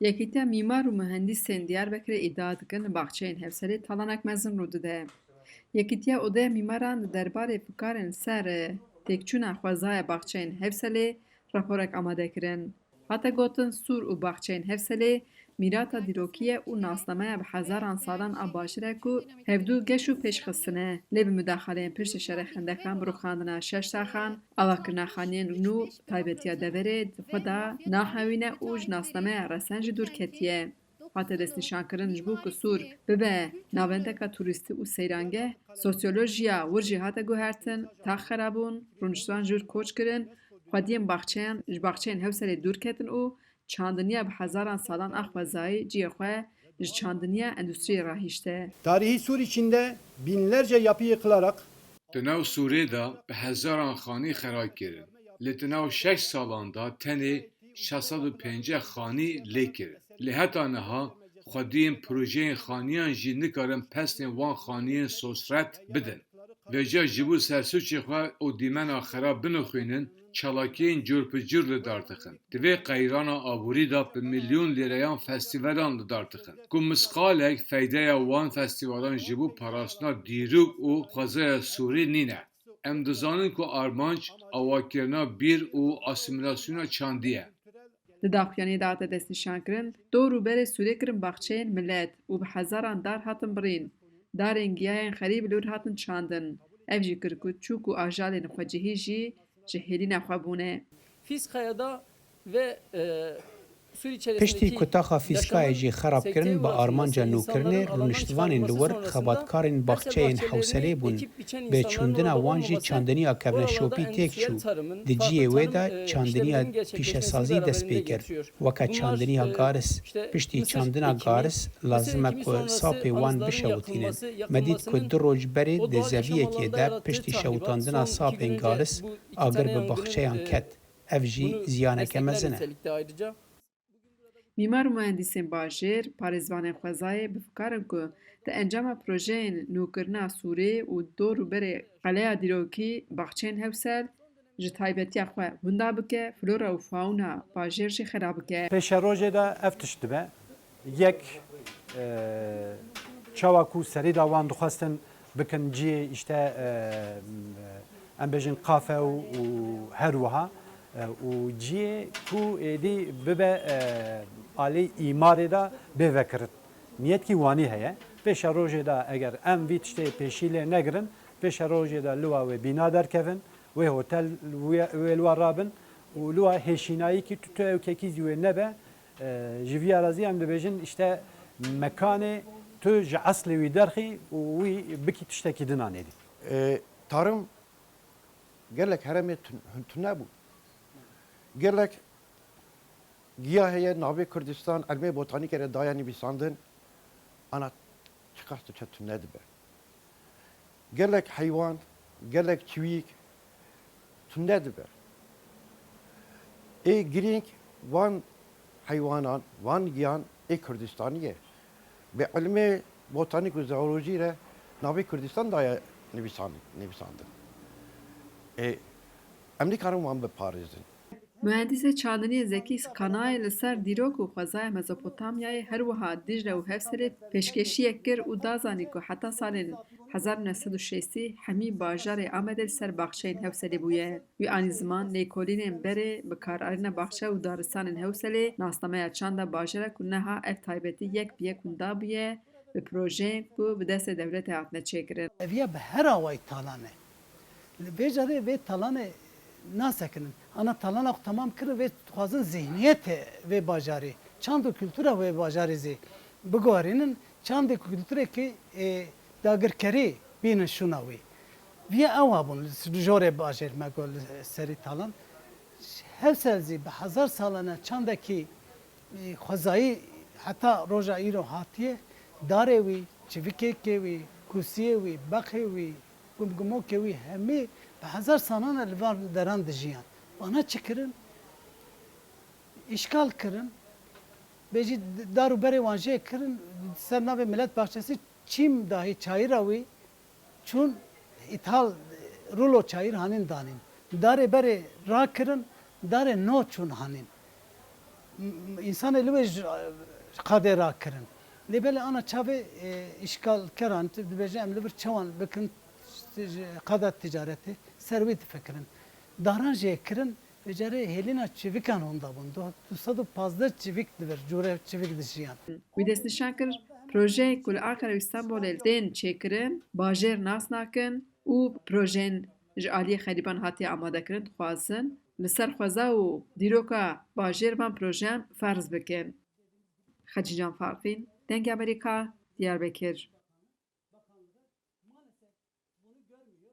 Yekîtiya mîmar û mühendîsên Diyarbekirê îdia dikin baxçeyên hevserê talanek mezin rû dide. Yekîtiya Odeya Mîmaran li derbarê fikarên ser têkçûna xwezaya baxçeyên Hevselê raporek amade kirin. Hate gotin Sûr û baxçeyên Hevselê mîrata dîrokî ye û nasnameya bi hezaran salan a bajêr e ku hevdû geş û pêşxistin e. Lê bi müdaxeleyên piştî şerê xendexan bi rûxandina şeş taxan, avakirina xaniyên nû taybetiya deverê di xwe de nahewîne û ji nasnameya resen jî dûr ketiye. Hate destnîşankirin ji bo ku Sûr bibe navendeka tûrîstî û seyrangeh, sosyolojiya wir jî hate guhertin, tax xerabûn, rûniştvan jî koç kirin, xwediyên baxçeyan ji baxçeyên Hewserê dûr ketin û çandiniya bi hezaran salan a xwezayî ciyê xwe ji çandiniya endûstriyê rahîşte. Tarihi Sur içinde binlerce yapı yıkılarak Di nav Sûrê de bi hezaran xanî xera kirin. Li di nav 6 salan da tenê 650 xanî lê kirin. Li heta niha xwediyên projeyên xaniyan jî nikarin pestên wan xaniyên sosret bidin. Veja ji bo sersûçê xwe û dîmena xera binixwînin, çalakiyên curpicur li dar dixin. Di vê qeyrana aborî de bi milyon lîreyan festîvalan li dar dixin. Ku misqalek feydeya wan festîvalan ji bo parastina dîrok û xwezaya Sûrî nîne. Em dizanin ku armanc awakirina bîr û asîmîlasyona çandî ye. Di daxuyaniyê de hate destnîşankirin, dor û berê Sûrê kirin baxçeyên millet û bi hezaran dar hatin birîn. Darên giyayên xerî bi lûr hatin çandin. Ev jî kir ku çûk û ajalên xwecihî jî ji hêlîna xwe bûne. Fiskaya'da ve Sur Piştî içerisindeki ku taxa fîskayê jî xerab kirin bi armanca nûkirinê rûniştvanên li wir xebatkarên baxçeyên Hewselê bûn. Bi çûndina wan jî çandiniya kevneşopî têk çû. Di ciyê wê de çandiniya pîşesazî dest pê kir. Weke çandiniya garis. Piştî çandina garis lazim e ku sapê wan bişewitînin. Me dît ku du roj berê di zeviyekê de piştî şewitandina sapên garis agir bi baxçeyan ket. Ev jî ziyaneke mezin e. Mîmar û mühendîsên bajêr, parêzvanên xwezayê bifikarin ku di encama projeyên nûkirina Sûrê û dor û berê qeleya dîrokî baxçeyên Hewsel ji taybetiya xwe wenda bike, flora û fauna bajêr jî xera bike. peşe rojê de ev tişt dibe. Yek çawa ku serî da wan dixwastin bikin ciyê işte em bêjin qafe û her wiha û ciyê ku êdî bibe alî îmarê de bêvekirin. Niyetkî wanî heye. Pêşa rojê de eger em vî tiştê pêşî lê negirin, pêşa rojê de liwa wê bîna derkevin, wê hotel wê liwa rabin û liwa hêşînayî tu ewkekî zî wê nebe ji vî arazî em dibêjin işte mekanê tu ji eslê wî derxî û wî bikî tiştekî din anêdî. Tarım gelek heremê tune bû. Gelek giya heye navê Kurdistan elmê botanîkê daya nivîsandin ana çiqas diçe tune dibe. Gelek heywan, gelek çivîk tune dibe. Girîng wan heywanan, wan giyan Kurdistanî ye. Bi elmê botanîk û zoolojî re navê Kurdistan daya nivîsandin. Em nikarin wan biparêzin. Mühendîsê çandiniyê Zekî Kanayê li ser dîrok û xwezaya Mezopotamyayê her wiha Dicle û Hewserê pêşkêşiyek kir û da zanî ku heta salên 1960 hemî bajarê Amedê li ser baxçeyên Hewselê bûye. Wî anî ziman lêkolînên berê bi kararîna baxçe û daristanên Hewselê nasnameya çanda bajêra ku neha ev taybetî yek bi yek wenda bûye bi projeyên ku bi destê dewletê hatine çêkirin. Eviye bi her awayî talane. Li bêjarê vê talanê nasekinin. Ana talana xwe tamam kirin vê dixwazin zihniyetê vê bajarê, çand û kültura wê bajarê zê biguherînin çandê külturekî dagirkerî bînin şûna wê. Vîya ew hebûn li jorê bajêr me got li serî talan. Hewsel zî bi hezar salan e çandekî xwezayî heta roja îro hatiye darê wî, çivîkekê wî, kûsiyê wî, bexê wî, gumgumokê wî hemî bi hezar salan e li van deran dijiyan. Bana çıkırın, işgal kırın, beci dar û berê wan jê kirin, ser navê Millet Bahçesi çîm dahi çayîra wî çûn îthal rulo çayîr hanin danîn. Darê berê rakirin, darê no çûn hanîn. insan eli ve kadera kirin. Lebele ana çave işgal keran dibece emli bir çavan bakın kadar ticareti servet fikrin. Daranje kirin becere helina çivikan onda bundu. Tusadu pazda çivik diver jure çivik dişiyan. Wî destnîşan kir projeyê ku li Ankara û Stenbolê tên çêkirin, bajêr nas nakin û projeyên ji aliyê xerîban hatiye amadekirin dixwazin li ser xweza û dîroka bajêr van projeyan ferz bikin. Xecî Can Farqîn, Dengê Amerîka, Diyarbekir.